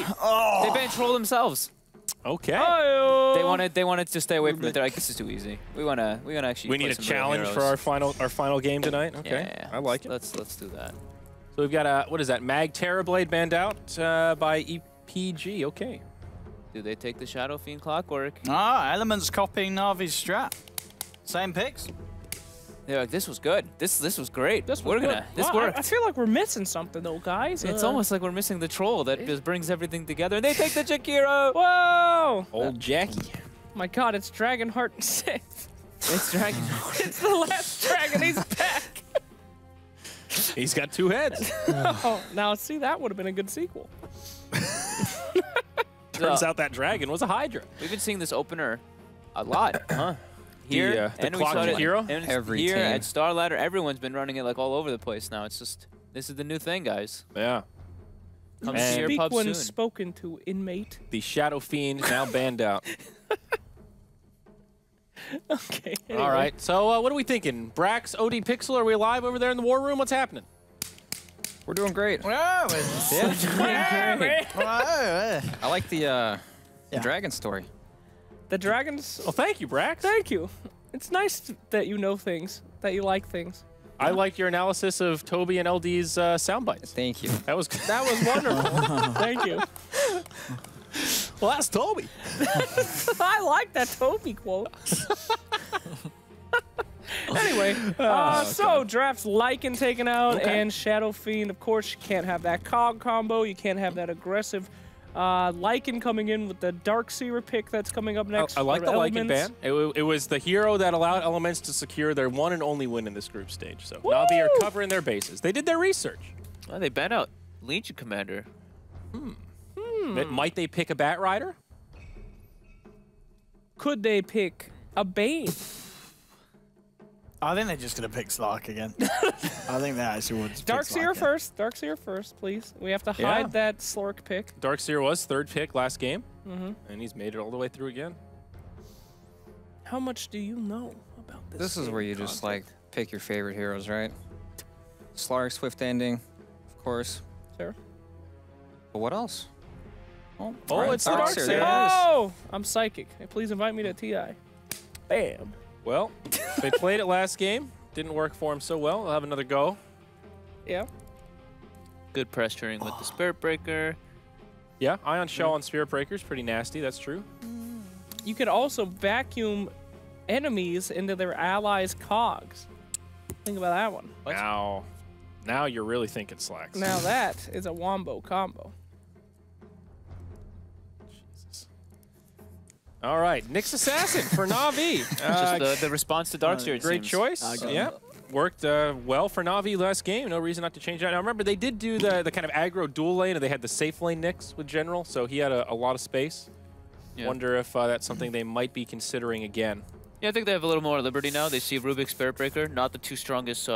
They banned Troll themselves. Okay. They wanted to stay away from it. They're like, this is too easy. We wanna actually. We need a challenge for our final game tonight. Okay, yeah. I like it. Let's do that. So we've got what is that? Mag Terrorblade banned out by EPG. Okay. Do they take the Shadow Fiend Clockwork? Ah, Elements copying Navi's strat. Same picks. They're like, this was good. This was great. This worked. I feel like we're missing something though, guys. It's almost like we're missing the troll that just brings everything together. And they take the Jakiro. Whoa! Old Jackie. My God, it's Dragonheart 6. It's Dragonheart. It's the last dragon. He's back. He's got 2 heads. Oh, now see, that would have been a good sequel. Turns out that dragon was a Hydra. We've been seeing this opener a lot, huh? Here, the and we saw it hero. every here team. At Starladder, everyone's been running it like all over the place now. It's just, this is the new thing, guys. Yeah. Come see your Speak pub when soon. spoken to, inmate. The Shadow Fiend now banned out. Okay. Anyway. All right. So what are we thinking? Brax, OD Pixel, are we alive over there in the war room? What's happening? We're doing great. Wow. I like the dragon story. The dragons. Well, thank you, Brax. Thank you. It's nice that you know things, that you like things. I liked your analysis of Toby and LD's sound bites. Thank you. That was wonderful. Thank you. Well, that's Toby. I like that Toby quote. Anyway, so drafts Lycan taken out and Shadow Fiend. Of course, you can't have that cog combo. You can't have that aggressive Lycan coming in with the Darkseer pick that's coming up next. I like the Lycan Elements. ban. It was the hero that allowed Elements to secure their one and only win in this group stage. So Na'Vi are covering their bases. They did their research. Oh, they banned out Legion Commander. Might they pick a Bat Rider? Could they pick a Bane? I think they're just going to pick Slark again. I think they actually would. Darkseer first. Darkseer first, please. We have to hide that Slork pick. Darkseer was 3rd pick last game, and he's made it all the way through again. How much do you know about this? This is where you just like pick your favorite heroes, right? Slark, Swift Ending, of course. Sure. But what else? Oh, it's the Darkseer. There it is. Oh, I'm psychic. Hey, please invite me to TI. Bam. Well, they played it last game. Didn't work for him so well. They'll have another go. Yeah. Good pressuring with the Spirit Breaker. Yeah, Ion Shell on Spirit Breaker is pretty nasty. That's true. You could also vacuum enemies into their allies' cogs. Think about that one. Now you're really thinking slacks. Now that is a wombo combo. All right, Nyx Assassin for Na'Vi. Just the response to Darkseer. Great choice. Yeah, worked well for Na'Vi last game. No reason not to change that. Now remember, they did do the kind of aggro dual lane, and they had the safe lane Nyx with General, so he had a lot of space. Yeah. Wonder if that's something they might be considering again. Yeah, I think they have a little more liberty now. They see Rubik Spirit Breaker, not the 2 strongest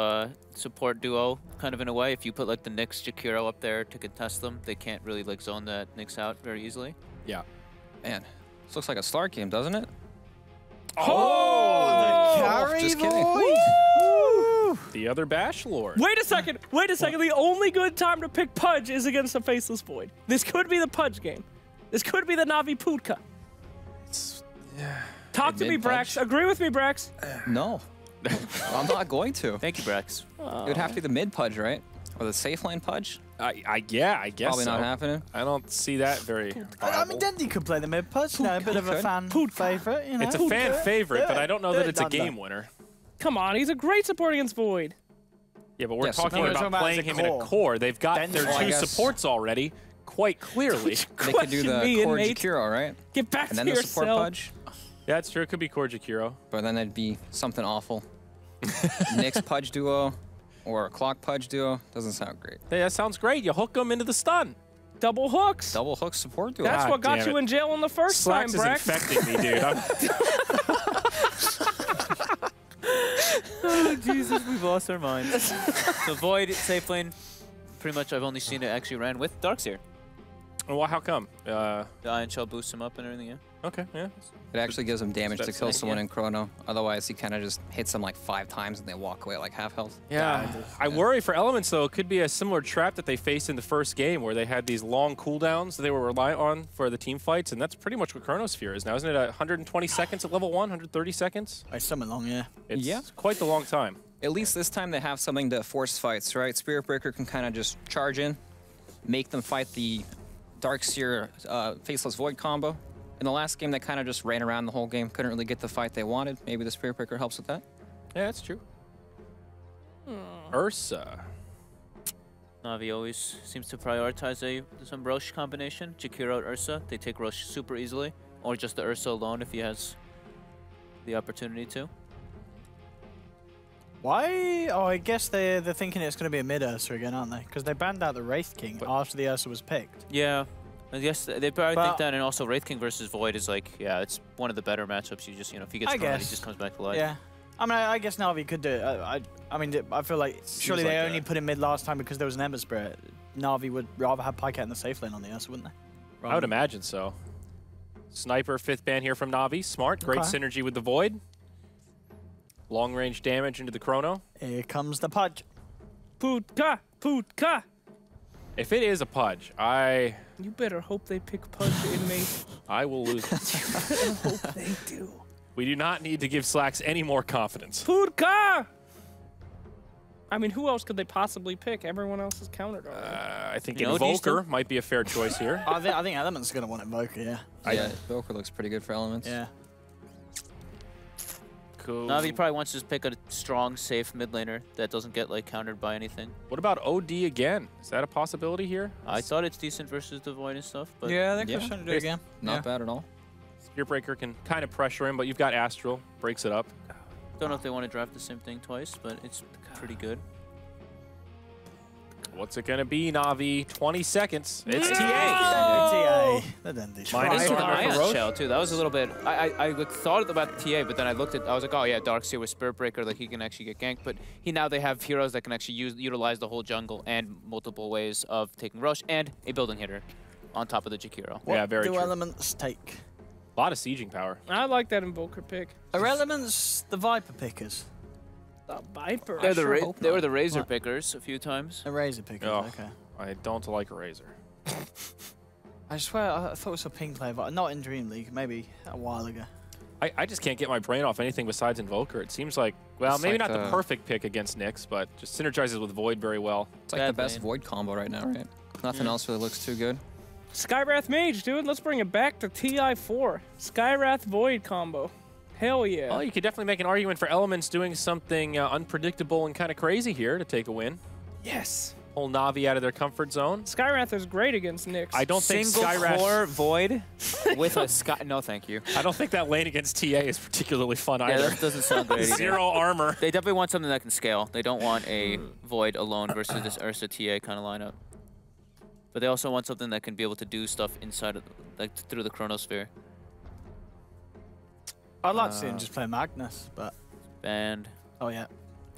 support duo, kind of in a way. If you put like the Nyx Jakiro up there to contest them, they can't really like zone that Nyx out very easily. Yeah. Man, this looks like a Slark game, doesn't it? Oh, the carry just boy! kidding. The other Bash Lord. Wait a second. Wait a second. The only good time to pick Pudge is against a Faceless Void. This could be the Pudge game. This could be the Na'Vi Putka. Talk to me, Brax. Agree with me, Brax. No. I'm not going to. Thank you, Brax. It would have to be the mid Pudge, right? Or the safe lane Pudge? I guess Probably not happening. I don't see that very I mean, Dendy could play the mid Pudge. A bit of a fan favorite. You know? It's a fan favorite, but I don't know that it's a game winner. Come on, he's a great support against Void. Yeah, but we're talking about playing him in a core. They've got their 2 supports already, quite clearly. They could do the core Jakiro, right? Get back and to then yourself. the support Pudge. Yeah, it's true. It could be core Jakiro. But then it'd be something awful. Nyx Pudge duo or a Clock Pudge duo doesn't sound great. Hey, that sounds great. You hook them into the stun. Double hooks. Double hook support duo. That's what got you in jail in the first time, Brax. Slacks is infecting me, dude. Oh, Jesus, we've lost our minds. So Void, safe lane, pretty much I've only seen it actually ran with Darkseer. Well, how come? The Iron Shell boosts him up and everything, yeah. Okay, yeah. It actually gives him damage to That's kill nice, someone yeah. in Chrono. Otherwise, he kind of just hits them like 5 times and they walk away at like half health. Yeah. I worry for Elements, though. It could be a similar trap that they faced in the first game where they had these long cooldowns that they were reliant on for the team fights, and that's pretty much what Chronosphere is now. Isn't it 120 seconds at level 1, 130 seconds? By something long, yeah. It's quite the long time. At least this time they have something to force fights, right? Spirit Breaker can kind of just charge in, make them fight the Darkseer Faceless Void combo. In the last game, they kind of just ran around the whole game, couldn't really get the fight they wanted. Maybe the Spirit Breaker helps with that. Yeah, that's true. Ursa. Na'Vi always seems to prioritize some Rosh combination. Jakiro, Ursa, they take Rosh super easily. Or just the Ursa alone if he has the opportunity to. Why? Oh, I guess they're thinking it's going to be a mid-Ursa again, aren't they? Because they banned out the Wraith King after the Ursa was picked. Yeah. I guess they probably think that, and also Wraith King versus Void is like, yeah, it's one of the better matchups. You just, if he gets thrown, he just comes back to life. Yeah. I mean, I guess Na'Vi could do it. I mean, I feel like surely they only put him mid last time because there was an Ember Spirit. Na'Vi would rather have Pycat in the safe lane on the Ursa, wouldn't they? I would imagine so. Sniper, 5th ban here from Na'Vi. Smart. Great synergy with the Void. Long range damage into the Chrono. Here comes the Pudge. Putka! Putka! If it is a Pudge, You better hope they pick Pudge, inmate. I will lose. I hope they do. We do not need to give Slacks any more confidence. Putka! I mean, who else could they possibly pick? Everyone else is countered already. I think Invoker might be a fair choice here. I think Element's going to want Invoker, yeah. Yeah, Invoker looks pretty good for Elements. Yeah. Cool. Na'Vi probably wants to just pick a strong, safe mid laner that doesn't get like countered by anything. What about OD again? Is that a possibility here? I thought it's decent versus the Void and stuff, but Yeah, they could try to do it again. Not bad at all. Spirit Breaker can kind of pressure him, but you've got Astral, breaks it up. don't know if they want to draft the same thing twice, but it's pretty good. What's it going to be, Na'Vi? 20 seconds. It's TA. TA. Minus Into the armor for Ion Roche. Shell, too. That was a little bit... I thought about the TA, but then I looked at... I was like, oh, yeah, Darkseer with Spirit Breaker, like, he can actually get ganked. But now they have heroes that can actually utilize the whole jungle and multiple ways of taking Roche and a building hitter on top of the Jakiro. Yeah, very true. What do Elements take? A lot of sieging power. I like that Invoker pick. Are Elements the Viper pickers? The Viper. They were the Razor pickers a few times. The Razor pickers, Oh, okay. I don't like a Razor. I swear, I thought it was a ping play, but not in DreamLeague, maybe a while ago. I just can't get my brain off anything besides Invoker. It seems like, well, It's maybe like not the perfect pick against Nyx, but just synergizes with Void very well. It's like the best Void combo right now, right? Nothing else really looks too good. Skywrath Mage, dude. Let's bring it back to TI4. Skywrath Void combo. Hell yeah. Well, you could definitely make an argument for Elements doing something unpredictable and kind of crazy here to take a win. Yes. Pull Na'Vi out of their comfort zone. Skywrath is great against Nyx. I don't think Single Skywrath... core Void with a Sky... No, thank you. I don't think that lane against TA is particularly fun Yeah, either. that doesn't sound great either. 0 armor. They definitely want something that can scale. They don't want a Void alone versus this Ursa TA kind of lineup. But they also want something that can be able to do stuff inside of, like, through the Chronosphere. I'd like to see him just play Magnus, but... Banned. Oh, yeah.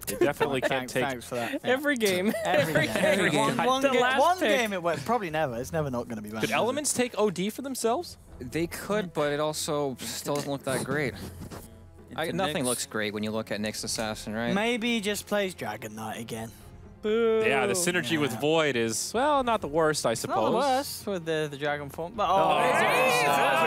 They definitely can't take... Thanks for that. Yeah. Every game. Every game. One The last pick. game it went. Probably never. It's never not going to be banned. Could Elements take OD for themselves? They could, but it also still doesn't look that great. Nothing looks great when you look at Nyx Assassin, right? Maybe he just plays Dragon Knight again. Boo. Yeah, the synergy with Void is, well, not the worst, I suppose. Not the worst with the Dragon form. But,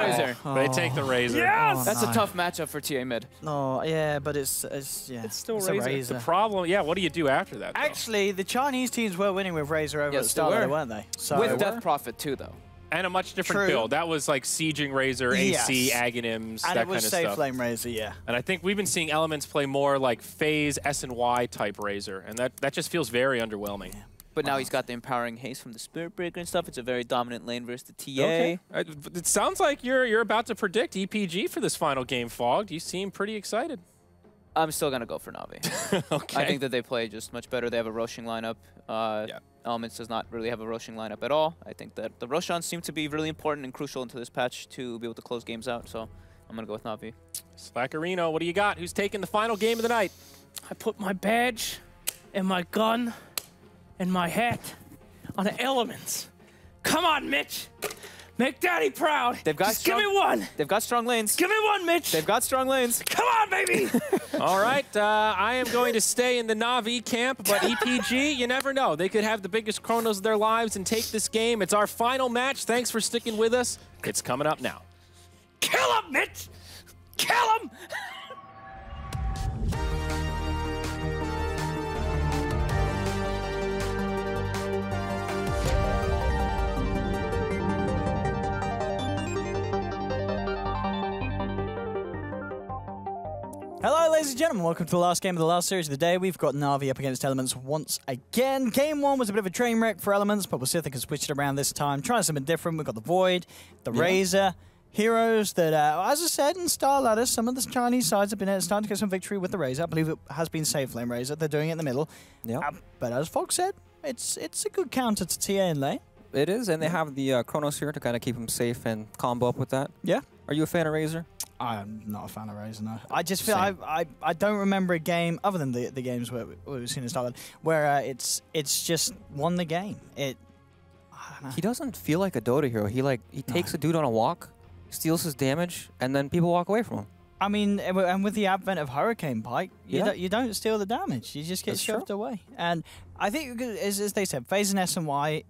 Razor. They take the Razor. Yes! That's a tough matchup for TA mid. No, yeah, but it's yeah. It's still a Razor. Razor. The problem, yeah, what do you do after that, though? Actually, the Chinese teams were winning with Razor over at Yes, the start, they were. weren't they? So With Death Prophet, too, though. And a much different True. build. That was like sieging Razor, AC, Yes. Aghanims, and that it was kind of safe stuff. lane Razor, yeah. And I think we've been seeing Elements play more like phase S and Y type Razor, and that just feels very underwhelming. But now he's got the empowering haste from the Spirit Breaker and stuff. It's a very dominant lane versus the TA. Okay. It sounds like you're about to predict EPG for this final game, Fogged. You seem pretty excited. I'm still going to go for Na'Vi. Okay. I think that they play just much better. They have a Roshing lineup. Elements does not really have a Roshing lineup at all. I think that the Roshans seem to be really important and crucial into this patch to be able to close games out. So I'm going to go with Na'Vi. Slackerino, what do you got? Who's taking the final game of the night? I put my badge and my gun and my hat on the Elements. Come on, Mitch. Make Daddy proud. They've got Just give me one. They've got strong lanes. Give me one, Mitch. They've got strong lanes. Come on, baby. All right, I am going to stay in the Na'Vi camp, but EPG, you never know. They could have the biggest chronos of their lives and take this game. It's our final match. Thanks for sticking with us. It's coming up now. Kill him, Mitch. Kill him. Hello, ladies and gentlemen. Welcome to the last game of the last series of the day. We've got Na'Vi up against Elements once again. Game 1 was a bit of a train wreck for Elements, but we'll see if they can switch it around this time. Trying something different. We've got the Void, the Razor, heroes that, as I said, in Star Ladder, some of the Chinese sides have been starting to get some victory with the Razor. I believe it has been Safe Lane Razor. They're doing it in the middle. Yeah. But as Fox said, it's a good counter to TA in lane. It is, and they have the Chronos here to kind of keep them safe and combo up with that. Yeah. Are you a fan of Razor? I'm not a fan of Razor, no. I just feel I don't remember a game other than the games where we've seen it start where it's just won the game. I don't know. He doesn't feel like a Dota hero. He takes a dude on a walk, steals his damage, and then people walk away from him. I mean, and with the advent of Hurricane Pike, you don't steal the damage. You just get shoved away. And I think, as they said, FaZe and SNY,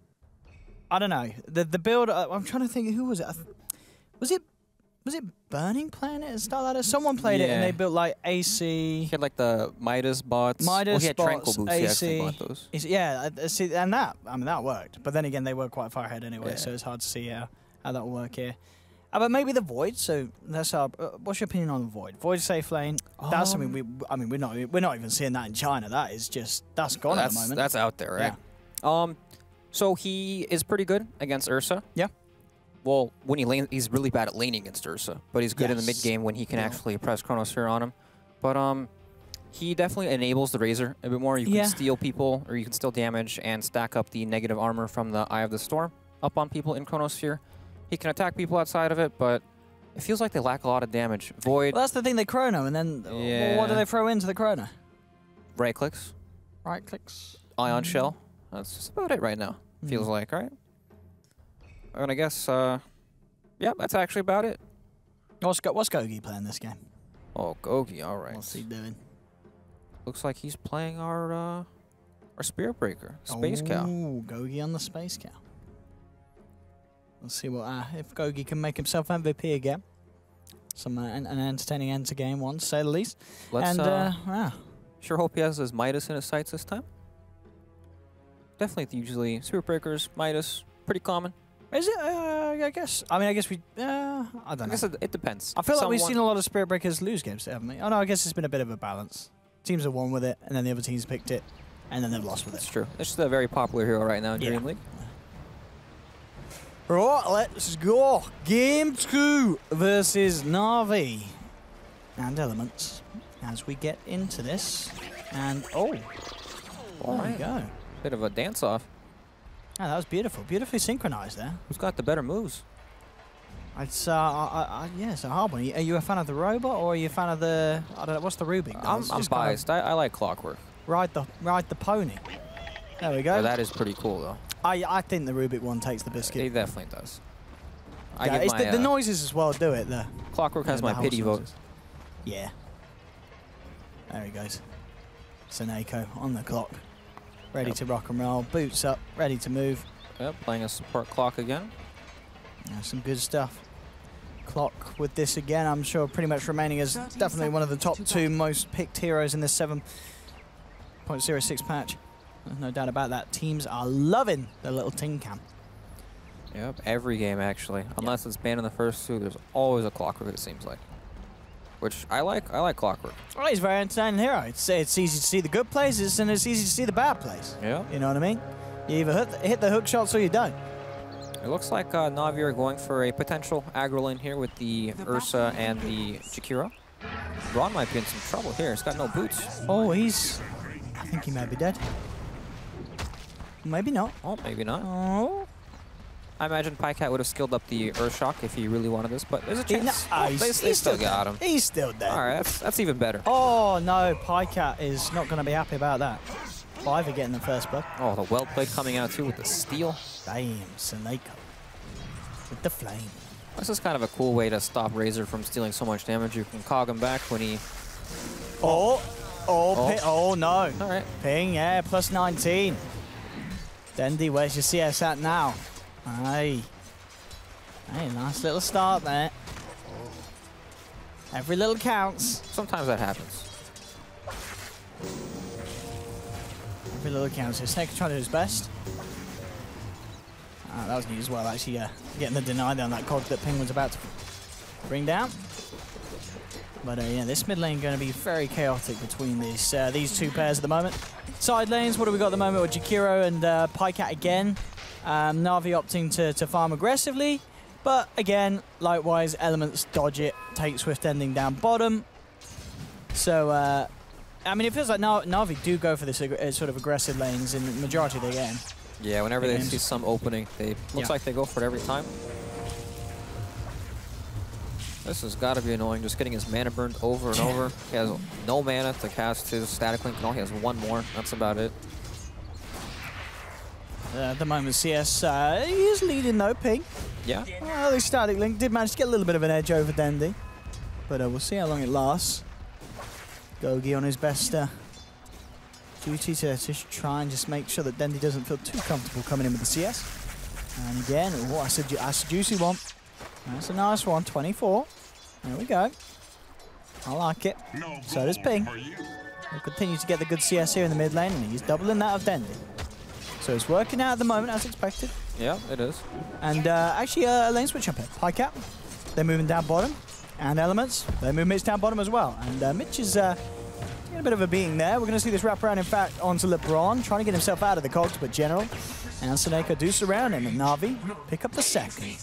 I don't know. The build, I'm trying to think, who was it? Was it Burning Planet and Star Ladder? Someone played it and they built like AC. He had like the Midas bots. Midas he had bots, Tranquil boots. AC. He actually bought those. Yeah, see, and that worked. But then again, they were quite far ahead anyway, so it's hard to see how that will work here. But maybe the Void. So that's our. What's your opinion on the Void? Void safe lane. That's something we're not even seeing that in China. That's gone at the moment. That's out there, right? Yeah. So he is pretty good against Ursa. Yeah. Well, when he's really bad at laning against Ursa, but he's good in the mid game when he can actually press Chronosphere on him. But he definitely enables the Razor a bit more. You can steal people, or you can steal damage and stack up the negative armor from the Eye of the Storm up on people in Chronosphere. He can attack people outside of it, but it feels like they lack a lot of damage. Void. Well, that's the thing. They chrono, and then what do they throw into the chrono? Right clicks. Right clicks. Ion Shell. That's just about it right now. Feels like, right? And I guess, yeah, that's actually about it. What's Gogi playing this game? Oh, Gogi, all right. What's he doing? Looks like he's playing our Spirit Breaker, Space Cow. Ooh, Gogi on the Space Cow. Let's see what if Gogi can make himself MVP again. An entertaining end to game 1, to say the least. Let's sure hope he has his Midas in his sights this time. Definitely, usually Spirit Breakers, Midas, pretty common. Is it? I guess. I mean, I guess we. I don't know. I guess it depends. I feel like we've seen a lot of Spirit Breakers lose games, haven't we? Oh no, I guess it's been a bit of a balance. Teams have won with it, and then the other teams picked it, and then they've lost with it. That's true. It's just a very popular hero right now in DreamLeague. Right, let's go. Game 2 versus Na'Vi and Elements as we get into this. And there we go. Bit of a dance-off. Oh, that was beautiful. Beautifully synchronized there. Who's got the better moves? It's it's a hard one. Are you a fan of the robot or are you a fan of the? I don't know. What's the Rubik? I'm biased. I like Clockwork. Ride the pony. There we go. Oh, that is pretty cool though. I think the Rubik one takes the biscuit. It definitely does. The noises as well do it. The Clockwork has my pity vote. Yeah. There he goes. Seneko on the clock. Ready to rock and roll. Boots up. Ready to move. Yep, playing a support clock again. Yeah, some good stuff. Clock with this again, I'm sure pretty much remaining as definitely one of the top 2 most picked heroes in this 7.06 patch. There's no doubt about that. Teams are loving the little tin can. Yep, every game actually. Unless it's banned in the first 2, there's always a Clockwork, it seems like. Which I like Clockwork. Oh, he's a very entertaining hero. It's easy to see the good places and it's easy to see the bad plays. Yeah. You know what I mean? You either hit the hook shots or you don't. It looks like Na'Vi are going for a potential aggro lane here with the Ursa and the Jakiro. Ron might be in some trouble here. He's got no boots. Oh, I think he may be dead. Maybe not. Oh, maybe not. Oh. I imagine Pycat would have skilled up the Earthshock if he really wanted this, but there's a chance. They still got him. He's still dead. All right, that's even better. Oh, no. Pycat is not going to be happy about that. 5 are getting the first blood. Oh, the well played coming out too with the steal. Damn, Seneca with the flame. This is kind of a cool way to stop Razor from stealing so much damage. You can cog him back when he... Oh no. All right. Ping, yeah, plus 19. Dendy, where's your CS at now? Hey, nice little start there. Every little counts. Sometimes that happens. Every little counts. So Snake trying to do his best. That was neat as well, actually, getting the deny there on that cog that Ping was about to bring down. But yeah, this mid lane going to be very chaotic between these two pairs at the moment. Side lanes, what do we got at the moment with Jakiro and Pycat again? Na'Vi opting to farm aggressively. But again, likewise, Elements dodge it, take Swift Ending down bottom. So, I mean, it feels like Na'Vi do go for this sort of aggressive lanes in the majority of the game. Yeah, whenever they see some opening, they looks like they go for it every time. This has got to be annoying, just getting his mana burned over and over. He has no mana to cast his static link, and only has one more. That's about it. At the moment, CS he is leading though, Ping. Yeah. Well, the static link did manage to get a little bit of an edge over Dendy. But we'll see how long it lasts. Gogi on his best duty to try and just make sure that Dendy doesn't feel too comfortable coming in with the CS. And again, oh, that's a juicy one. That's a nice one, 24. There we go. I like it. So does Ping. He'll continue to get the good CS here in the mid lane, and he's doubling that of Dendy. So it's working out at the moment, as expected. Yeah, it is. And actually, a lane switch up here. Pycat, they're moving down bottom. And Elements, they're moving Mitch down bottom as well. And Mitch is getting a bit of a beating there. We're going to see this wraparound, in fact, onto LeBron, trying to get himself out of the cogs, but General and Seneca do surround him, and Na'Vi pick up the second.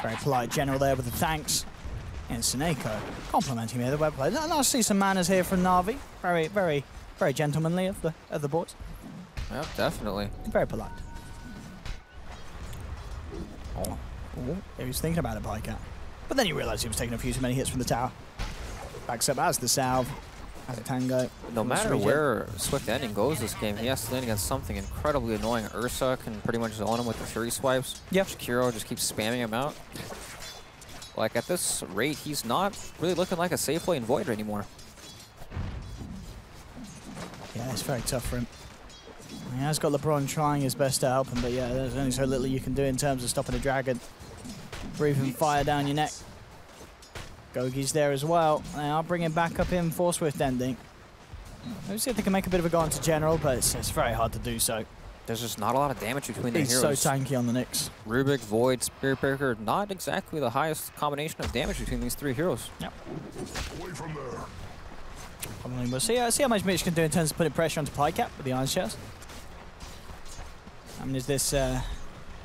Very polite General there with the thanks. And Seneca complimenting me at the web play. Nice to see some manners here from Na'Vi. Very, very, very gentlemanly of the boys. Yeah, definitely. Very polite. Oh, he was thinking about it, Pycat. But then he realized he was taking a few too many hits from the tower. Backs up as the salve, as a tango. No matter where Swift Ending goes this game, he has to land against something incredibly annoying. Ursa can pretty much zone him with the Fury swipes. Yep. Jakiro just keeps spamming him out. Like, at this rate, he's not really looking like a safe lane Void anymore. Yeah, it's very tough for him. He has got LeBron trying his best to help him, but yeah, there's only so little you can do in terms of stopping a dragon. Breathing fire down your neck. Gogi's there as well. They are bringing back up in for Swift Ending. Let's see if they can make a bit of a go into General, but it's very hard to do so. There's just not a lot of damage between the heroes. He's so tanky on the Nyx. Rubik, Void, Spirit Breaker, not exactly the highest combination of damage between these three heroes. Yep. We'll see how much Mitch can do in terms of putting pressure onto Pycat with the Iron Shells. I mean, is this a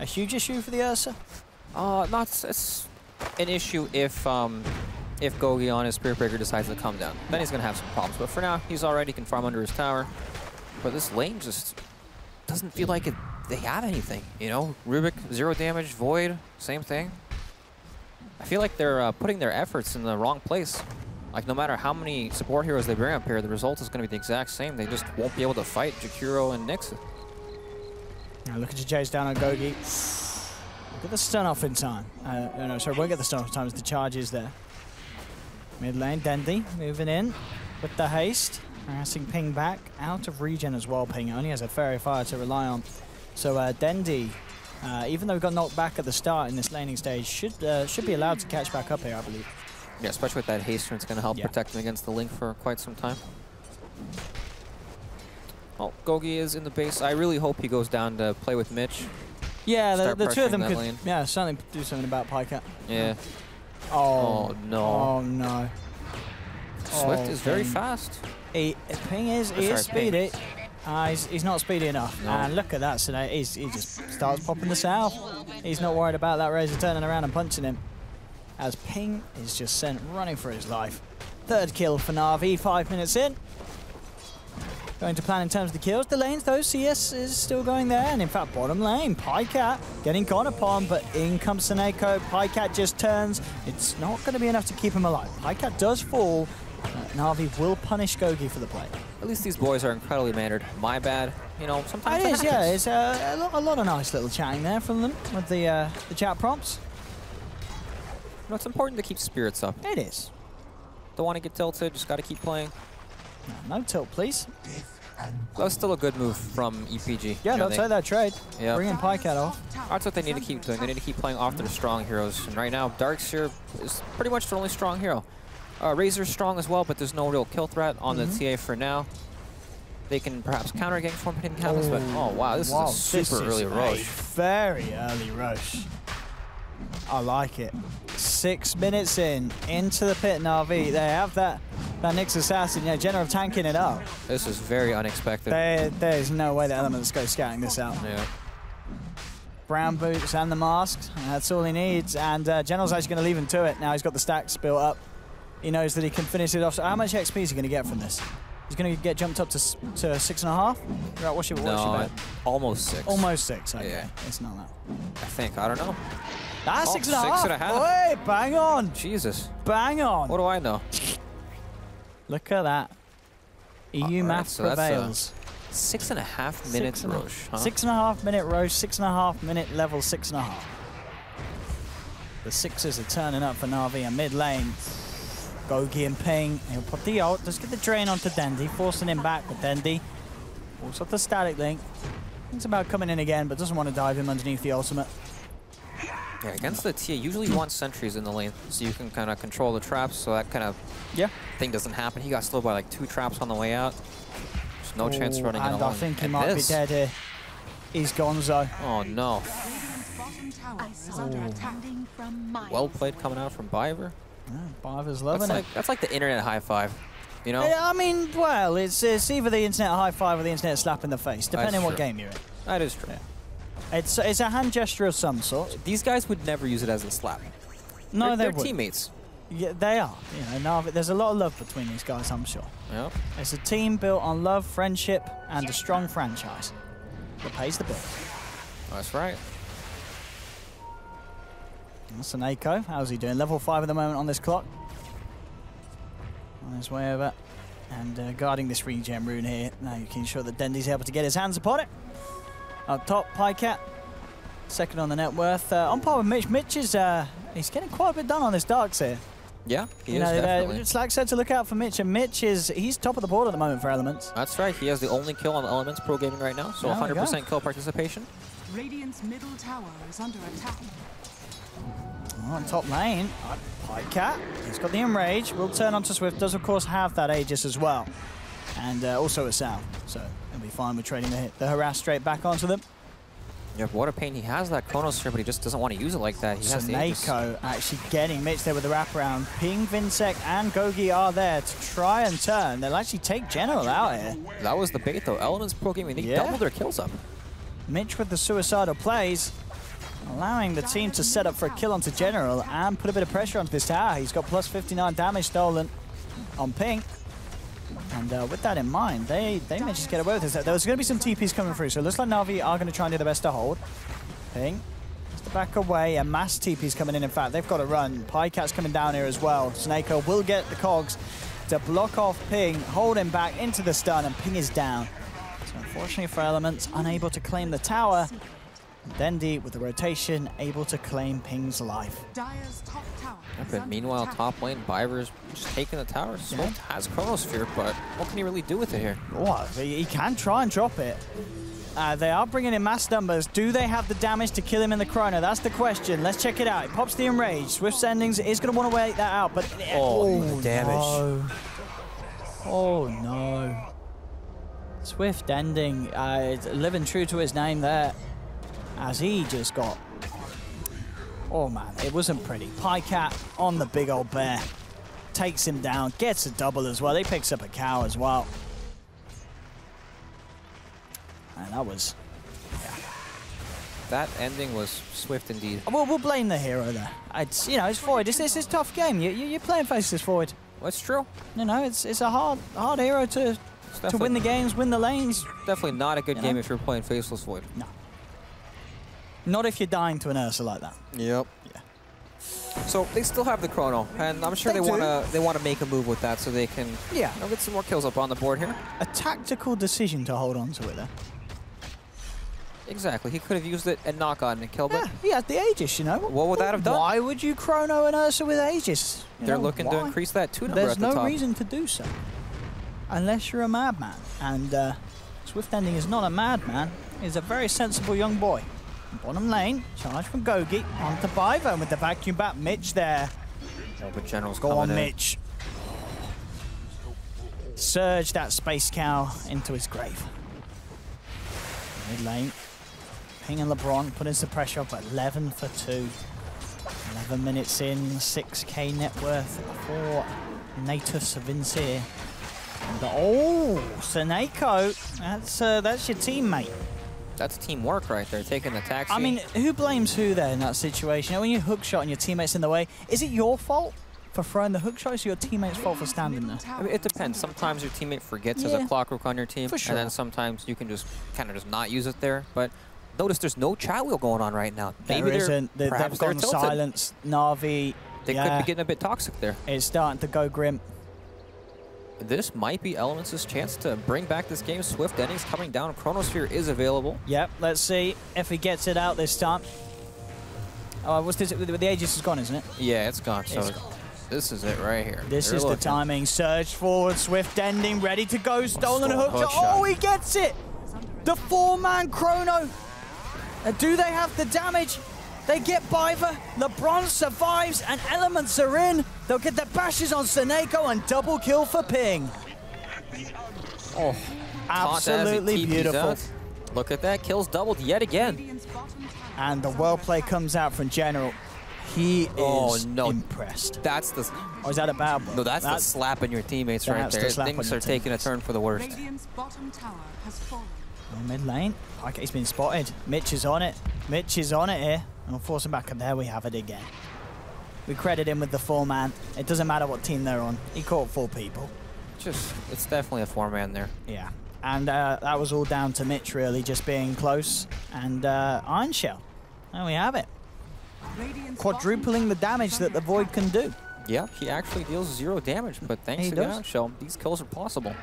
huge issue for the Ursa? It's an issue if Gogi on his Spirit Breaker decides to come down. Then he's going to have some problems. But for now, he's already can farm under his tower. But this lane just doesn't feel like they have anything, you know? Rubik, 0 damage. Void, same thing. I feel like they're putting their efforts in the wrong place. Like, no matter how many support heroes they bring up here, the result is going to be the exact same. They just won't be able to fight Jakiro and Nyx. Now look at Jay's down on Gogi. Get the stun off in time. No, sorry, won't get the stun off in time as the charge is there. Mid lane, Dendy moving in with the haste. Harassing Ping back. Out of regen as well, Ping. Only has a Fairy Fire to rely on. So Dendy, even though he got knocked back at the start in this laning stage, should be allowed to catch back up here, I believe. Yeah, especially with that haste, it's going to help protect him against the Link for quite some time. Well, Gogi is in the base. I really hope he goes down to play with Mitch. Yeah, the two of them could lane. certainly do something about Pycat. Yeah. Oh no. Oh no. Swift is very fast. Ping is speedy. He's not speedy enough. No. And look at that, so he just starts popping the salve. He's not worried about that Razor turning around and punching him. As Ping is just sent running for his life. 3rd kill for Na'Vi, 5 minutes in. Going to plan in terms of the kills. The lanes, though, CS is still going there. And in fact, bottom lane, Pycat getting gone upon, but in comes Seneko. Pycat just turns. It's not going to be enough to keep him alive. Pycat does fall. Na'Vi will punish Gogi for the play. At least these boys are incredibly mannered. My bad. You know, sometimes It is, happens. yeah. It's a lot of nice little chatting there from them with the chat prompts. You know, it's important to keep spirits up. It is. Don't want to get tilted, just got to keep playing. No tilt, please. That was still a good move from EPG. Yeah, You know, they'll take that trade. Yeah. Bringing Pycat off. That's what they need to keep doing. They need to keep playing off their strong heroes. And right now, Darkseer is pretty much their only strong hero. Razor's strong as well, but there's no real kill threat on the TA for now. They can perhaps counter against form hitting cabinets, but oh wow, this is a super early rush. Very early rush. I like it. 6 minutes into the pit, Na'Vi. They have that Nyx assassin. Yeah, General tanking it up. This is very unexpected. There's no way the Elements go scouting this out. Yeah. Brown boots and the masks. That's all he needs. And General's actually going to leave him to it. Now he's got the stacks built up. He knows that he can finish it off. So how much XP is he going to get from this? He's going to get jumped up to 6.5? Right, what's your bet? Almost 6. Almost 6, okay. Yeah. It's not that. I think. I don't know. That's 6.5. 6.5. Wait, bang on. Jesus. Bang on. What do I know? Look at that. EU math right, so prevails. 6.5 minutes Roche, huh? 6.5 minute Roche, 6.5 minute level 6.5. The sixes are turning up for Na'Vi in mid lane. Gogi and Ping. He'll put the ult. Just get the drain onto Dendi, forcing him back with Dendi. Also the static link. Thinks about coming in again, but doesn't want to dive him underneath the ultimate. Yeah, against the TA, usually you want sentries in the lane, so you can kind of control the traps, so that kind of thing doesn't happen. He got slowed by like 2 traps on the way out. There's no chance running in alone. And I think he might be dead here. He's Gonzo. Oh no. Well played coming out from Biver. Yeah, Biver's loving it. That's like the internet high five, you know? Yeah, I mean, well, it's either the internet high five or the internet slap in the face, depending on what game you're in. That is true. Yeah. It's a hand gesture of some sort. These guys would never use it as a slap. No, they're wouldn't. teammates. Yeah, they are. You know, there's a lot of love between these guys, I'm sure. Yep. It's a team built on love, friendship, and a strong franchise that pays the bill. That's right. That's an Eiko. How's he doing? Level 5 at the moment on this clock. On his way over. And guarding this regen rune here. Now you can ensure that Dendi's able to get his hands upon it. Up top, Pycat. Second on the net worth. On par with Mitch. Mitch is he's getting quite a bit done on this Darkseer. Yeah, he is definitely. It's like said to look out for Mitch, and Mitch he's top of the board at the moment for Elements. That's right. He has the only kill on the Elements Pro Gaming right now, so 100% kill participation. Radiant's middle tower is under attack. On top lane, Pycat. He's got the Enrage. Will turn onto Swift. Does, of course, have that Aegis as well. And also a Sound. So he'll be fine with trading the harass straight back onto them. Yeah, but what a pain. He has that Chronosphere, but he just doesn't want to use it like that. He has the Aegis. Naiko actually getting Mitch there with the wraparound. Ping, Vincere, and Gogi are there to try and turn. They'll actually take General out here. That was the bait, though. Elements Pro Gaming, they doubled their kills up. Mitch with the suicidal plays, allowing the team to set up for a kill onto General and put a bit of pressure onto this tower. He's got plus 59 damage stolen on Ping. And with that in mind, they managed to get away with this. There was going to be some TPs coming through, so it looks like Na'Vi are going to try and do their best to hold. Ping has to back away, and mass TPs coming in fact. They've got to run. Pycat's coming down here as well. Snako will get the cogs to block off Ping, hold him back into the stun, and Ping is down. So unfortunately for Elements, unable to claim the tower. Dendi with the rotation, able to claim Ping's life. Dire's top tower. Yeah, but meanwhile, top lane, Biver's just taking the tower. Swift has Chronosphere, but what can he really do with it here? What? He can try and drop it. They are bringing in mass numbers. Do they have the damage to kill him in the Chrono? That's the question. Let's check it out. He pops the Enrage. Swift's endings is going to want to wait that out, but... Oh, damage. No. Oh, no. Swift ending. Living true to his name there. As he just got... Oh, man. It wasn't pretty. Pycat on the big old bear. Takes him down. Gets a double as well. He picks up a cow as well. And that was... Yeah. That ending was swift indeed. We'll blame the hero there. It's, you know, it's Void. This is a tough game. You're playing faceless Void. Well, it's true. You know, it's a hard hero to win the games, win the lanes. Definitely not a good game if you're playing Faceless Void. No. Not if you're dying to an Ursa like that. Yep. Yeah. So they still have the Chrono, and I'm sure they want to make a move with that so they can get some more kills up on the board here. A tactical decision to hold on to it there. Exactly. He could have used it and not gotten a kill, but Yeah, he had the Aegis, you know. what would that have done? Why would you Chrono and Ursa with Aegis? They're looking to increase that 2 number There's at the no top. reason to do so. Unless you're a madman. And Swift Ending is not a madman. He's a very sensible young boy. Bottom lane, charge from Gogi. On to Bivo, and with the vacuum back, Mitch there. Oh, but General's Go coming on, in. Mitch. Surge that Space Cow into his grave. Mid lane. Ping and LeBron putting some pressure up at 11 for 2. 11 minutes in, 6k net worth for Natus Vincere. And Seneko, that's your teammate. That's teamwork right there, taking the taxi. I mean, who blames who there in that situation? You know, when you hook shot and your teammate's in the way, is it your fault for throwing the hook shot, or is it your teammate's fault for standing there? I mean, it depends. Sometimes your teammate forgets Yeah. there's a clockwork on your team, For sure. and then sometimes you can just kind of just not use it there. But notice there's no chat wheel going on right now. Maybe There isn't. They've perhaps gone tilted. silence. Navi, They could be getting a bit toxic there. it's starting to go grim. This might be Elements' chance to bring back this game. Swift Ending's coming down. Chronosphere is available. Yep, let's see if he gets it out this time. Oh, what's this? The Aegis is gone, isn't it? Yeah, it's gone. So It's gone. this is it right here. This They're is looking. the timing. Surge forward, Swift Ending, ready to go. Stolen Stolen hook shot. hook shot. Oh, he gets it! The 4-man Chrono. Do they have the damage? They get Biver. LeBron survives, and Elements are in. They'll get the bashes on Seneko and double kill for Ping. Oh, Absolutely Taunt as he TPs beautiful. out. Look at that. Kills doubled yet again. Radiant's bottom tower And the well play comes out from General. He Oh, is no. impressed. That's the... Or is that a bad one? No, that's the slap in your teammates right that's the there. slap on Things your are taking a teammates. turn for the worst. Radiant's bottom tower has fallen. Mid lane. Okay, he's been spotted. Mitch is on it. Mitch is on it here. And we'll force him back, and there we have it again. We credit him with the 4-man. It doesn't matter what team they're on. He caught 4 people. It's definitely a 4-man there. Yeah. And that was all down to Mitch, really, just being close. And Iron Shell. There we have it. Radiant's Quadrupling the damage that the Void can do. Yeah, he actually deals 0 damage, but thanks He to does. Iron Shell, these kills are possible.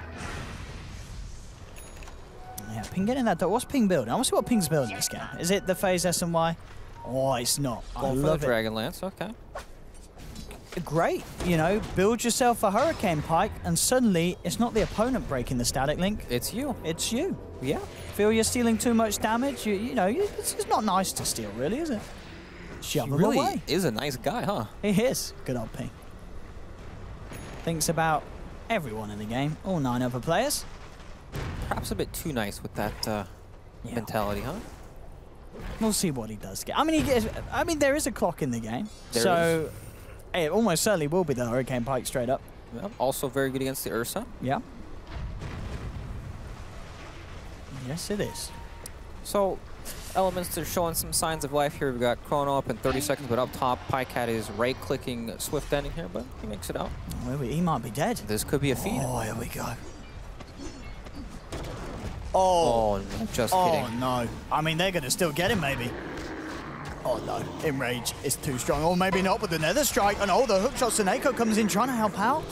Yeah, Ping getting that. What's Ping building? I want to see what Ping's building this game. Is it the Phase SNY? Oh, it's not. I Going for the love it. Dragon Lance, okay. Great, you know, build yourself a Hurricane Pike, and suddenly it's not the opponent breaking the static link, It's you. it's you. Yeah. Feel you're stealing too much damage, you know, it's not nice to steal, really, is it? Shove He him really away. is a nice guy, huh? He is. Good old Ping. Thinks about everyone in the game, all 9 other players. Perhaps a bit too nice with that Yeah. mentality, huh? We'll see what he does get. I mean, there is a clock in the game, There so it almost certainly will be the Hurricane Pike straight up. Yeah. Also very good against the Ursa. Yeah. Yes, it is. So, Elements are showing some signs of life here. We've got Chrono up in 30 seconds, but up top, Pycat is right-clicking Swift Ending here, but he makes it out. Oh, he might be dead. This could be a feed. Oh, here we go. Oh, no, just kidding. Oh, no. I mean, they're going to still get him, maybe. Oh, no. Enrage is too strong. Or maybe not with the Nether Strike. And oh, the hookshot Seneko comes in trying to help out.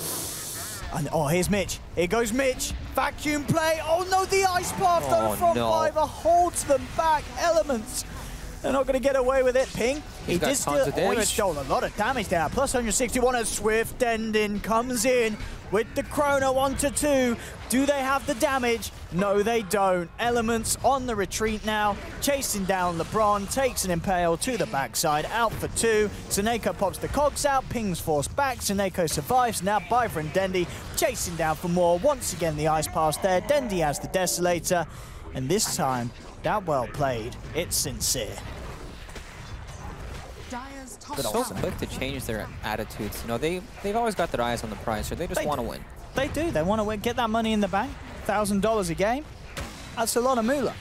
And oh, here's Mitch. Here goes Mitch. Vacuum play. Oh, no, the Ice Path though Oh, from no. Fiverr holds them back. Elements. They're not going to get away with it. Ping. He's got tons of Oh, he damage. stole a lot of damage there. Plus 161 as Swift Ending comes in with the Chrono 1-2. Do they have the damage? No, they don't. Elements on the retreat now. Chasing down LeBron. Takes an Impale to the backside. Out for 2. Seneko pops the cogs out. Ping's forced back. Seneko survives. Now Biver and Dendi chasing down for more. Once again, the Ice Pass there. Dendi has the Desolator. And this time, that well played. It's Sincere. Dire's top But tower so quick to change their attitudes. You know, they've always got their eyes on the prize, so they just They want to do. win. They do. They want to get that money in the bank. $1,000 a game. That's a lot of moolah.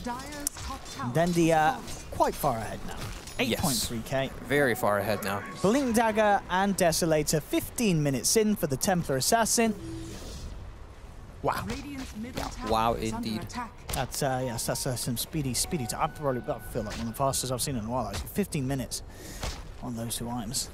Dire's top tower. Dendi quite far ahead now. Yes. 8.3k. Very far ahead now. Blink Dagger and Desolator 15 minutes in for the Templar Assassin. Wow. Radiant's middle tower Wow, is under indeed. attack. That's yes, that's some speedy time. I feel like one of the fastest I've seen in a while. Actually. 15 minutes on those 2 items.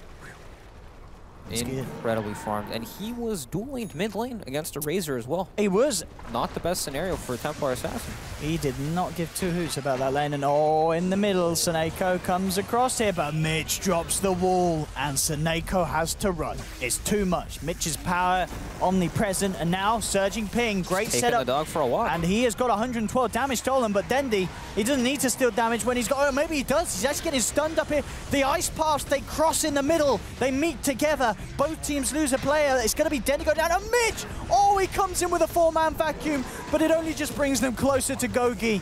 Incredibly farmed. And he was dueling mid lane against a Razor as well. He was. Not the best scenario for a Templar Assassin. He did not give two hoots about that lane. And oh, in the middle, Seneko comes across here, but Mitch drops the wall, and Seneko has to run. It's too much. Mitch's power omnipresent, and now surging ping. Great Taking setup. the dog for a walk. And he has got 112 damage stolen, but Dendi, he doesn't need to steal damage when he's got... Oh, maybe he does. He's actually getting stunned up here. The ice paths, they cross in the middle. They meet together. Both teams lose a player. It's going to be Dendi go down. And Mitch! Oh, he comes in with a 4-man vacuum, but it only just brings them closer to Gogi.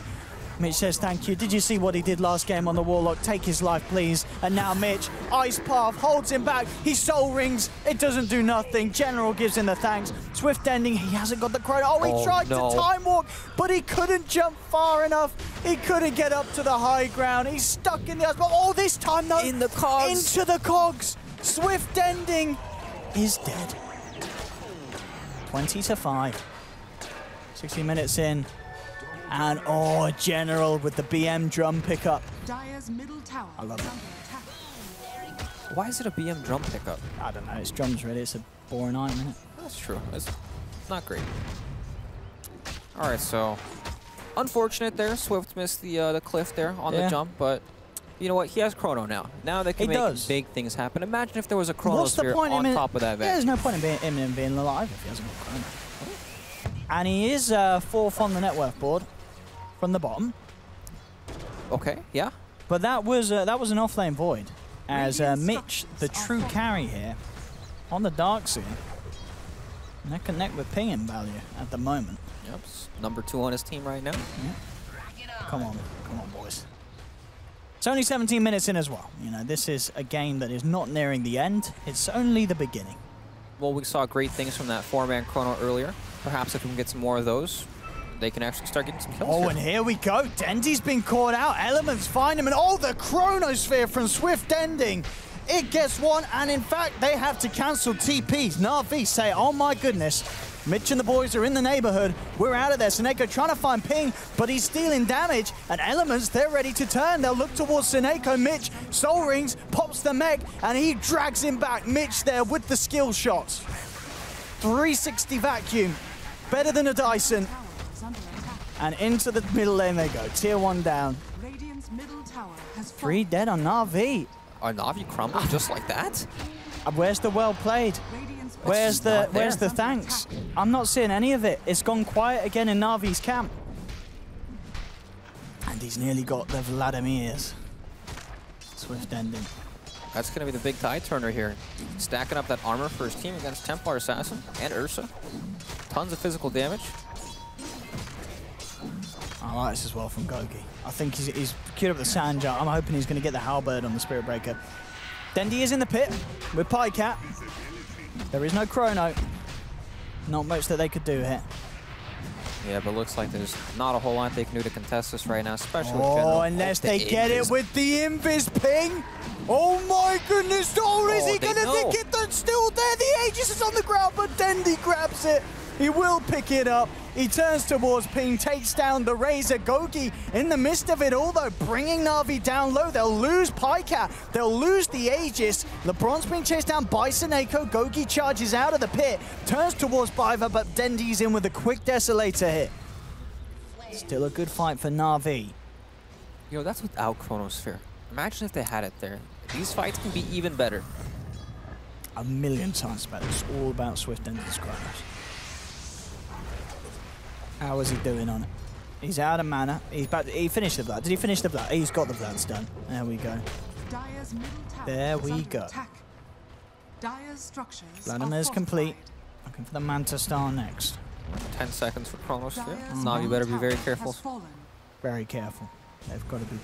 Mitch says thank you. Did you see what he did last game on the Warlock? Take his life, please. And now Mitch, Ice Path, holds him back. He soul rings. It doesn't do nothing. General gives him the thanks. Swift ending. He hasn't got the chrono. Oh, he tried to time walk, but he couldn't jump far enough. He couldn't get up to the high ground. He's stuck in the ice path. Oh, this time, no. In the cogs. Into the cogs. Swift ending is dead. 20-5. 60 minutes in. And oh, General with the BM drum pickup. Dire's middle tower. I love it. Under attack. Why is it a BM drum pickup? I don't know, it's drums really, it's a boring item, isn't it? That's true. It's not great. All right, so unfortunate there. Swift missed the cliff there on the jump, but you know what? He has chrono now. Now they can make big things happen. Imagine if there was a chronosphere on top of that Vega. Yeah, there's no point in him being alive if he hasn't got chrono. And he is fourth on the net worth board from the bottom. Okay, yeah. But that was an offlane void, as Mitch, the true carry here, on the Darkseer, neck and neck with pinging value at the moment. Yep, number 2 on his team right now. Yeah. Come on, boys. It's only 17 minutes in as well. You know, this is a game that is not nearing the end. It's only the beginning. Well, we saw great things from that 4-man chrono earlier. Perhaps if we can get some more of those, they can actually start getting some kills. Oh, and here we go. Dendi's been caught out. Elements find him, and oh, the chronosphere from Swift ending. It gets one, and in fact, they have to cancel TPs. Na'Vi say, oh my goodness. Mitch and the boys are in the neighborhood. We're out of there. Seneko trying to find ping, but he's stealing damage. And Elements, they're ready to turn. They'll look towards Seneko. Mitch, soul rings, pops the mech, and he drags him back. Mitch there with the skill shots. 360 vacuum. Better than a Dyson. And into the middle lane they go. Tier 1 down. Radiant's middle tower has 3 dead on Na'Vi. Are Na'Vi crumbled just like that? Where's the well played? Where's the thanks? I'm not seeing any of it. It's gone quiet again in Na'Vi's camp. And he's nearly got the Vladimirs. Swift ending. That's going to be the big tide turner here. Stacking up that armor for his team against Templar Assassin and Ursa. Tons of physical damage. I like this as well from Gogi. I think he's queued up the Sandjar. I'm hoping he's going to get the Halberd on the Spirit Breaker. Dendi is in the pit with Pycat. There is no chrono. Not much that they could do here. Yeah, but looks like there's not a whole lot they can do to contest this right now, especially with General. Oh, unless they get it with the Invis ping. Oh my goodness. Oh, is he going to nick it? That's still there. The Aegis is on the ground, but Dendi grabs it. He will pick it up. He turns towards Ping, takes down the Razor. Gogi in the midst of it all, though, bringing Na'Vi down low. They'll lose Pycat. They'll lose the Aegis. LeBron's being chased down by Seneko. Gogi charges out of the pit, turns towards Biva, but Dendi's in with a quick Desolator hit. Still a good fight for Na'Vi. You know, that's without Chronosphere. Imagine if they had it there. These fights can be even better. A million times better. It's all about Swift and his Chronos. How is he doing on it? He's out of mana. He finished the Vlad. Did he finish the Vlad? He's got the Vlad's done. There we go. Dire's middle tower There we under go. attack. Dire's structures Vladimir's complete. Looking for the Manta Star next. 10 seconds for Chronosphere. Na'Vi better be very careful. Very careful. They've got to be.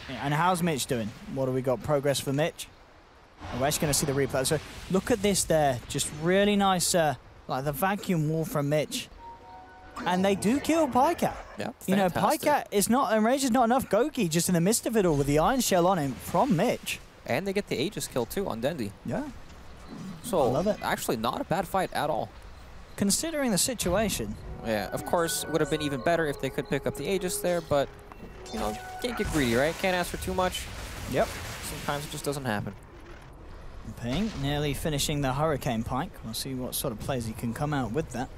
Yeah, and how's Mitch doing? What do we got? Progress for Mitch? Oh, we're actually going to see the replay. So look at this there. Just really nice, like the vacuum wall from Mitch. And they do kill Pycat. Yeah, you know, Pycat is not, and Rage is not enough. Gogi just in the midst of it all with the Iron Shell on him from Mitch. And they get the Aegis kill too on Dendi. Yeah. So, I love it. Actually not a bad fight at all. Considering the situation. Yeah, of course, it would have been even better if they could pick up the Aegis there, but, you know, can't get greedy, right? Can't ask for too much. Yep. Sometimes it just doesn't happen. Ping nearly finishing the Hurricane Pike. We'll see what sort of plays he can come out with that.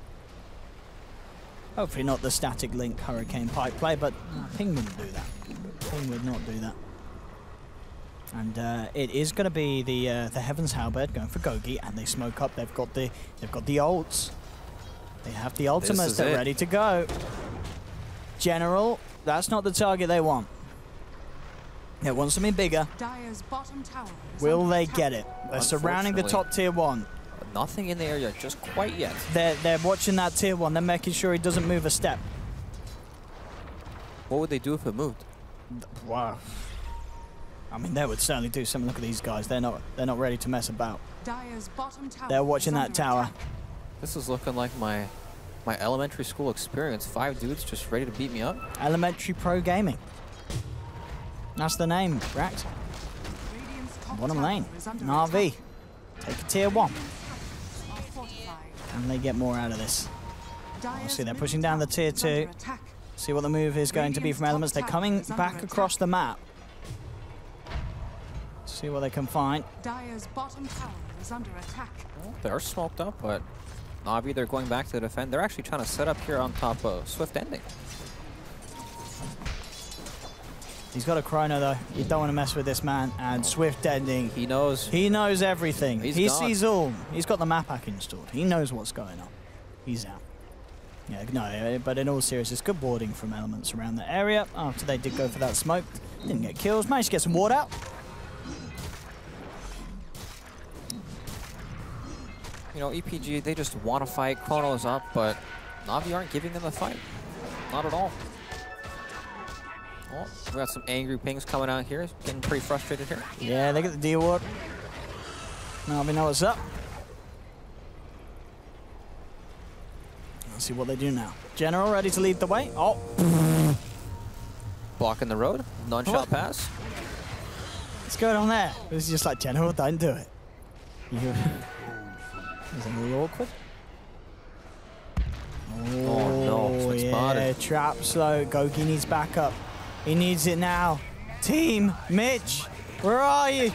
Hopefully not the static link Hurricane Pike play, but Ping wouldn't do that. Ping would not do that. And it is going to be the Heaven's Halberd going for Gogi, and they smoke up. They've got the ults. They have the ultimates. They're ready to go. General, that's not the target they want. They want something bigger. Dire's bottom tower is Will under they attack. get it? They're surrounding the top tier 1. Nothing in the area just quite yet. They're watching that tier 1. They're making sure he doesn't move a step. What would they do if it moved? Wow. I mean, they would certainly do something. Look at these guys. They're not ready to mess about. Dire's bottom tower They're watching is that under tower. attack. This is looking like my elementary school experience. 5 dudes just ready to beat me up. Elementary Pro Gaming. That's the name, Rax. Radiant's top Bottom tower lane. is under Na'Vi. attack. Take a tier 1. Are fortified. And they get more out of this. Dire's see, they're middle pushing down the tower tier is under 2. attack. See what the move is going to be from Elements. They're coming back across the map. See what they can find. Dire's bottom tower is under attack. Well, they're smoked up, but Na'Vi, they're going back to defend. They're actually trying to set up here on top of Swift Ending. He's got a chrono though. You don't want to mess with this man. And Swift Ending. He knows. He knows everything. He's He gone. sees all. He's got the map hack installed. He knows what's going on. He's out. Yeah, no, but in all seriousness, good warding from Elements around the area. After they did go for that smoke, didn't get kills. Managed to get some ward out. You know, EPG, they just want to fight. Chrono's up, but Na'Vi aren't giving them a fight. Not at all. Oh, we got some angry pings coming out here. Getting pretty frustrated here. Yeah, they get the D ward. Now we know what's up. Let's see what they do now. General ready to lead the way. Oh. Blocking the road. Non-shot pass. What's going on there? It was just like, General, don't do it. Is it a little awkward? Oh no, it's yeah, spotted. trap slow. Gogi needs backup. He needs it now. Team, Mitch, where are you?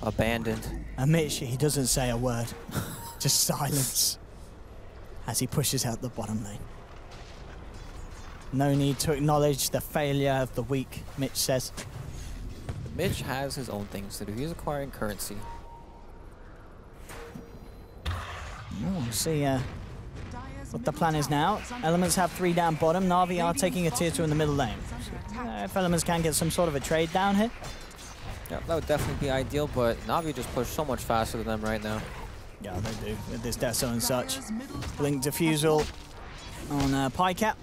Abandoned. And Mitch, he doesn't say a word. Just silence as he pushes out the bottom lane. No need to acknowledge the failure of the week, Mitch says. Mitch has his own things to do. He's acquiring currency. We'll see what the plan is now. Elements have 3 down bottom. Na'Vi are taking a tier 2 in the middle lane. If Elements can get some sort of a trade down here. Yeah, that would definitely be ideal, but Na'Vi just push so much faster than them right now. Yeah, they do, with this Deso and such. Blink Diffusal on Pycat.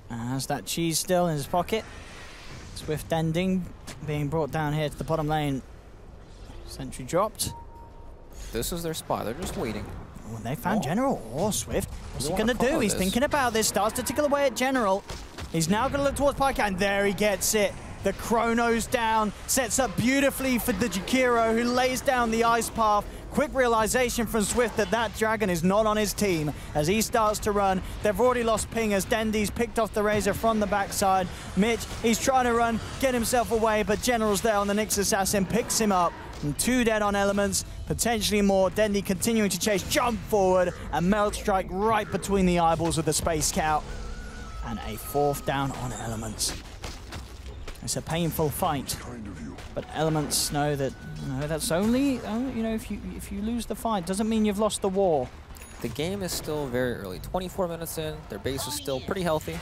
Has that cheese still in his pocket. Swift Ending being brought down here to the bottom lane. Sentry dropped. This is their spot. They're just waiting. Oh, and they found General. Oh, Swift. What's he They going to wanna do? follow He's this. thinking about this. Starts to tickle away at General. He's now going to look towards Pycat, and there he gets it. The chrono's down. Sets up beautifully for the Jakiro, who lays down the ice path. Quick realization from Swift that that dragon is not on his team as he starts to run. They've already lost ping as Dendy's picked off the Razor from the backside. Mitch, he's trying to run, get himself away, but General's there on the Nyx Assassin, picks him up. And 2 dead on Elements, potentially more. Dendy continuing to chase, jump forward, and Melt Strike right between the eyeballs of the Space Scout. And a 4th down on Elements. It's a painful fight, but Elements know that that's only if you lose the fight doesn't mean you've lost the war. The game is still very early. 24 minutes in. Their base is still pretty healthy.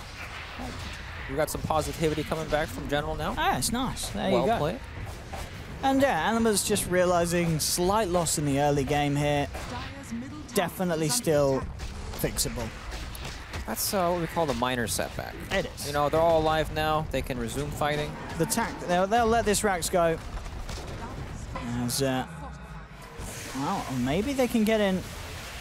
We got some positivity coming back from General now. Ah, it's nice. There you go. Well played. And yeah, Elements just realizing slight loss in the early game here. Dire's middle tower Definitely is under still attack. fixable. That's what we call the minor setback. It is. You know, they're all alive now. They can resume fighting. The they'll let this Rax go. As well, maybe they can get in.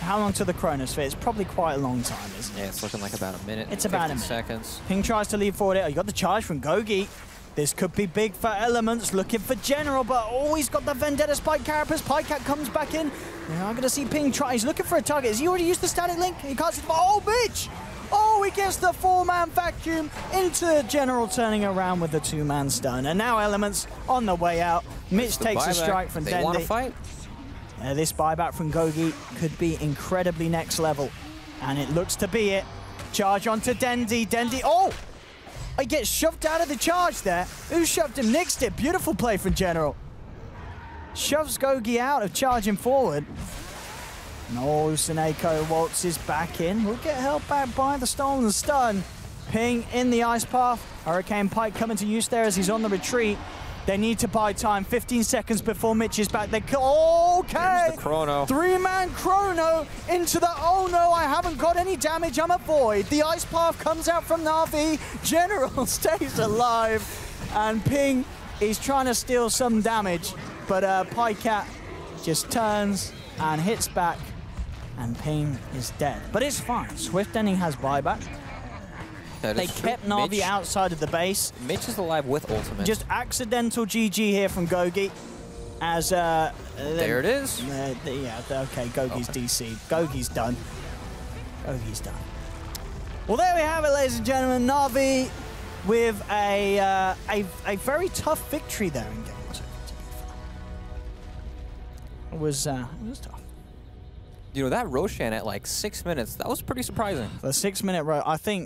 How long to the Chronosphere? It's probably quite a long time, isn't it? Yeah, it's looking like about a minute. It's about a 50 minute. seconds. Ping tries to lead forward. Oh, you got the charge from Gogi. This could be big for Elements, looking for General, but he's got the Vendetta Spike Carapace. Pycat comes back in. Now I'm going to see Ping try. He's looking for a target. Has he already used the static link? He can't see the... Oh, bitch! Oh, he gets the 4-man vacuum into General, turning around with the 2-man stun. And now Elements on the way out. Mitch The takes a buyback. strike from They want Dendy. to fight. This buyback from Gogi could be incredibly next level. And it looks to be it. Charge onto Dendi. Dendi, oh! He gets shoved out of the charge there. Who shoved him? Nixed it. Beautiful play from General. Shoves Gogi out of charging forward. No, Suneko waltzes back in. Will get held back by the stolen stun. Ping in the ice path. Hurricane Pike coming to use there as he's on the retreat. They need to buy time. 15 seconds before Mitch is back. Okay. Here's the chrono. 3-man chrono into the, oh no, I haven't got any damage. I'm a void. The ice path comes out from Na'Vi. General stays alive. And Ping is trying to steal some damage. But Pycat just turns and hits back. And Ping is dead. But it's fine. Swift Ending has buyback. They kept Na'Vi outside of the base. Mitch is alive with ultimate. Just accidental GG here from Gogi. As there it is. Yeah, okay, Gogi's DC. Gogi's done. Gogi's done. Well, there we have it, ladies and gentlemen. Na'Vi with a very tough victory there in game 2. It was tough. You know, that Roshan at like 6 minutes, that was pretty surprising. The 6-minute row, I think